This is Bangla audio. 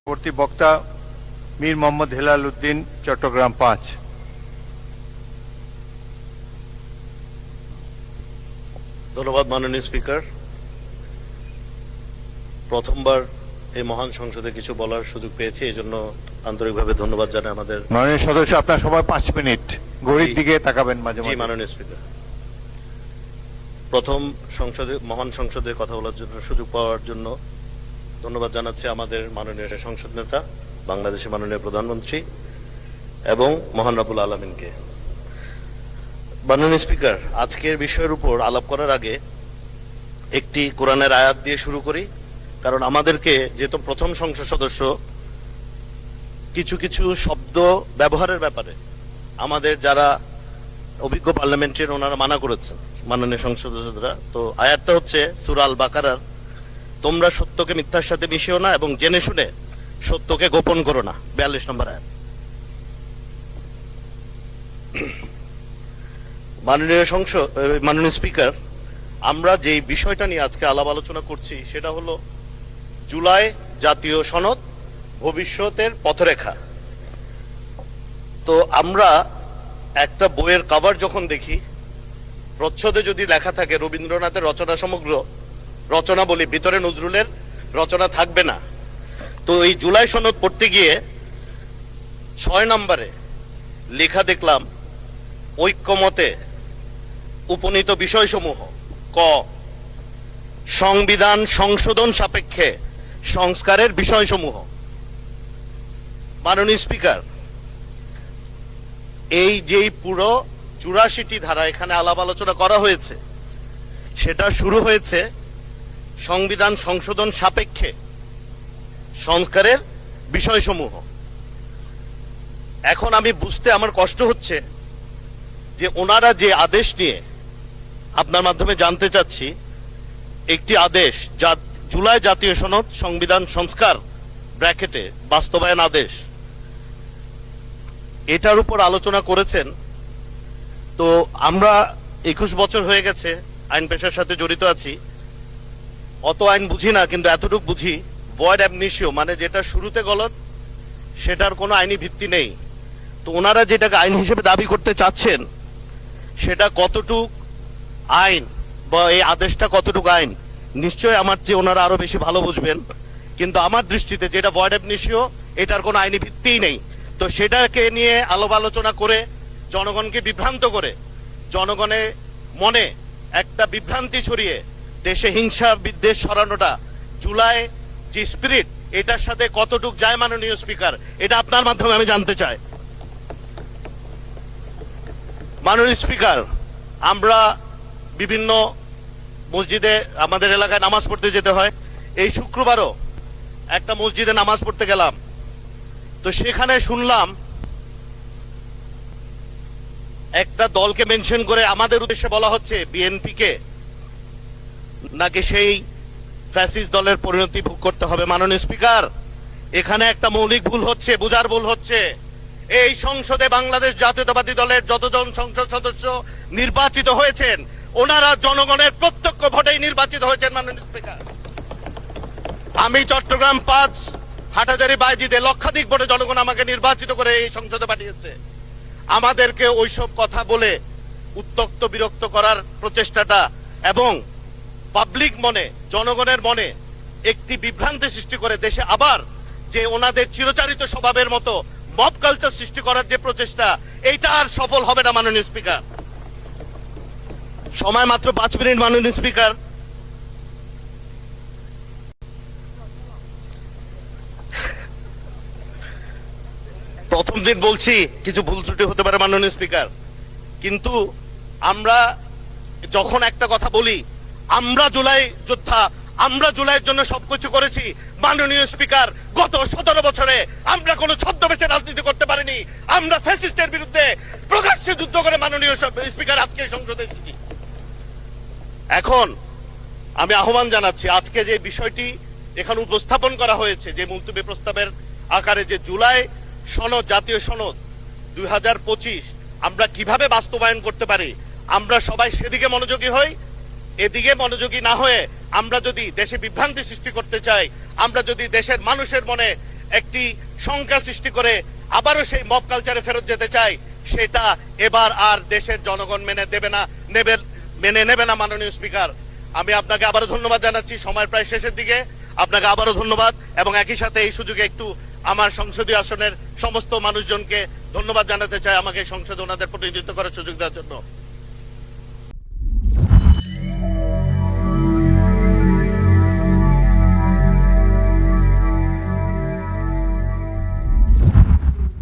পরবর্তী বক্তা মীর মোহাম্মদ হেলাল উদ্দিন, চট্টগ্রাম ৫। ধন্যবাদ মাননীয় স্পিকার। প্রথমবার এই মহান সংসদে কিছু বলার সুযোগ পেয়েছি, এই জন্য আন্তরিকভাবে ধন্যবাদ জানাই আমাদের মাননীয় সদস্য, আপনার সময় ৫ মিনিট। ঘড়ির দিকে তাকাবেন মাঝে জি মাঝে। মাননীয় স্পিকার, প্রথম সংসদে মহান সংসদে কথা বলার জন্য সুযোগ পাওয়ার জন্য ধন্যবাদ জানাচ্ছি আমাদের মাননীয় সংসদ নেতা, বাংলাদেশের মাননীয় প্রধানমন্ত্রী এবং মহান রব্বুল আলামিনকে। মাননীয় স্পিকার, আজকের বিষয়ের উপর আলাপ করার আগে একটি কোরআনের আয়াত দিয়ে শুরু করি, কারণ আমাদেরকে যেহেতু প্রথম সংসদ সদস্য, কিছু কিছু শব্দ ব্যবহারের ব্যাপারে আমাদের যারা অভিজ্ঞ পার্লামেন্টের ওনারা মানা করেছেন, মাননীয় সংসদ সদস্যরা। তো আয়াতটা হচ্ছে সূরা আল বাকারার, তোমরা সত্যকে মিথ্যার সাথে মিশিও না এবং জেনে শুনে সত্যকে গোপন করো না, ৪২ নম্বর আয়াত। মাননীয় স্পিকার, আমরা যে বিষয়টা নিয়ে আজকে আলাপ আলোচনা করছি সেটা হলো জুলাই জাতীয় সনদ, ভবিষ্যতের পথরেখা। তো আমরা একটা বইয়ের কভার যখন দেখি, প্রচ্ছদে যদি লেখা থাকে রবীন্দ্রনাথের রচনা সমগ্র রচনা বলি, ভিতরে নজরুলের রচনা থাকবে না। তো এই জুলাই সনদ পড়তে গিয়ে ৬ নম্বরে লেখা দেখলাম, ঐক্যমতে উপনীত বিষয়সমূহ ক সংবিধান সংশোধন সাপেক্ষে সংস্কারের বিষয়সমূহ। মাননীয় স্পিকার, এই যেই পুরো ৮৪টি ধারা এখানে আলাপ আলোচনা করা হয়েছে, সেটা শুরু হয়েছে সংবিধান সংশোধন সাপেক্ষে সংস্কারের বিষয়সমূহ। এখন আমি বুঝতে আমার কষ্ট হচ্ছে যে ওনারা যে আদেশ নিয়ে, আপনার মাধ্যমে জানতে চাচ্ছি, একটি আদেশ যা জুলাই জাতীয় সনদ সংবিধান সংস্কার ব্র্যাকেটে বাস্তবায়ন আদেশ, এটার উপর আলোচনা করেছেন। তো আমরা ২১ বছর হয়ে গেছে আইন পেশার সাথে জড়িত আছি, অত আইন বুঝি না, কিন্তু এতটুকু বুঝি ভয়েড অ্যাবনিশিও মানে যেটা শুরুতে গলত সেটার কোনো আইনি ভিত্তি নেই। তো ওনারা যেটাকে আইন হিসেবে দাবি করতে চাচ্ছেন সেটা কতটুক আইন বা এই আদেশটা কতটুক আইন, নিশ্চয়ই আমার চেয়ে ওনারা আরো বেশি ভালো বুঝবেন। কিন্তু আমার দৃষ্টিতে যেটা ভয়েড অ্যাবনিশিও, এটার কোনো আইনি ভিত্তিই নেই। তো সেটাকে নিয়ে আলাপ আলোচনা করে জনগণকে বিভ্রান্ত করে, জনগণের মনে একটা বিভ্রান্তি ছড়িয়ে দেশে হিংসা বিদ্বেষ ছড়ানোটা, জুলাই যে স্পিরিট, এটার সাথে কতটুক যায় মাননীয় স্পিকার, এটা আপনার মাধ্যমে আমি জানতে চাই। মাননীয় স্পিকার, আমরা বিভিন্ন মসজিদে আমাদের এলাকায় নামাজ পড়তে যেতে হয়। এই শুক্রবারও একটা মসজিদে নামাজ পড়তে গেলাম, তো সেখানে শুনলাম একটা দলকে মেনশন করে আমাদের উদ্দেশ্যে বলা হচ্ছে বিএনপি কে নাকি সেই ফ্যাসিস্ট দলের পরিণতি ভোগ করতে হবে। মাননীয় স্পিকার, এখানে একটা মৌলিক ভুল হচ্ছে, বুঝার ভুল হচ্ছে। এই সংসদে বাংলাদেশ জাতীয়তাবাদী দলের যতজন সংসদ সদস্য নির্বাচিত হয়েছেন, ওনারা জনগণের প্রত্যক্ষ ভোটেই নির্বাচিত হয়েছেন। মাননীয় স্পিকার, আমি চট্টগ্রাম ৫ হাটহাজারী বাইজিদে লক্ষাধিক ভোটে জনগণ আমাকে নির্বাচিত করে এই সংসদে পাঠিয়েছে। আমাদেরকে ওইসব কথা বলে উত্তক্ত বিরক্ত করার প্রচেষ্টাটা এবং পাবলিক মনে, জনগণের মনে একটি বিভ্রান্তি সৃষ্টি করে দেশে আবার যে ওনাদের চিরচারিত স্বভাবের মতো মব কালচার সৃষ্টি করার যে প্রচেষ্টা, এইটা আর সফল হবে না। মাননীয় স্পিকার, সময় মাত্র ৫ মিনিট। মাননীয় স্পিকার, প্রথম দিন বলছি কিছু ভুল ত্রুটি হতে পারে মাননীয় স্পিকার, কিন্তু আমরা যখন একটা কথা বলি, আমরা জুলাই যোদ্ধা, আমরা জুলাইয়ের জন্য সবকিছু করেছি। মাননীয় স্পিকার, গত ১৭ বছরে আমরা কোনো ছদ্মবেশে রাজনীতি করতে পারিনি। আমরা ফ্যাসিস্টের বিরুদ্ধে প্রকাশ্যে যুদ্ধ করে মাননীয় স্পিকার আজকে সংসদে এসেছি। এখন আমি আহ্বান জানাচ্ছি, আজকে যে বিষয়টি এখানে উপস্থাপন করা হয়েছে, যে মুলতবি প্রস্তাবের আকারে যে জুলাই সনদ, জাতীয় সনদ ২০২৫ আমরা কিভাবে বাস্তবায়ন করতে পারি, আমরা সবাই সেদিকে মনোযোগী হই। এদিকে মনোযোগী না হয়ে আমরা যদি দেশে বিভ্রান্তি সৃষ্টি করতে চাই, আমরা যদি দেশের মানুষের মনে একটি সংখ্যা সৃষ্টি করে আবারও সেই মব কালচারে ফেরত যেতে চায়, সেটা এবার আর দেশের জনগণ মেনে নেবে না মাননীয় স্পিকার। আমি আপনাকে আবারও ধন্যবাদ জানাচ্ছি, সময় প্রায় শেষের দিকে। আপনাকে আবারও ধন্যবাদ, এবং একই সাথে এই সুযোগে একটু আমার সংসদীয় আসনের সমস্ত মানুষজনকে ধন্যবাদ জানাতে চাই আমাকে সংসদে ওনাদের প্রতিনিধিত্ব করার সুযোগ দেওয়ার জন্য।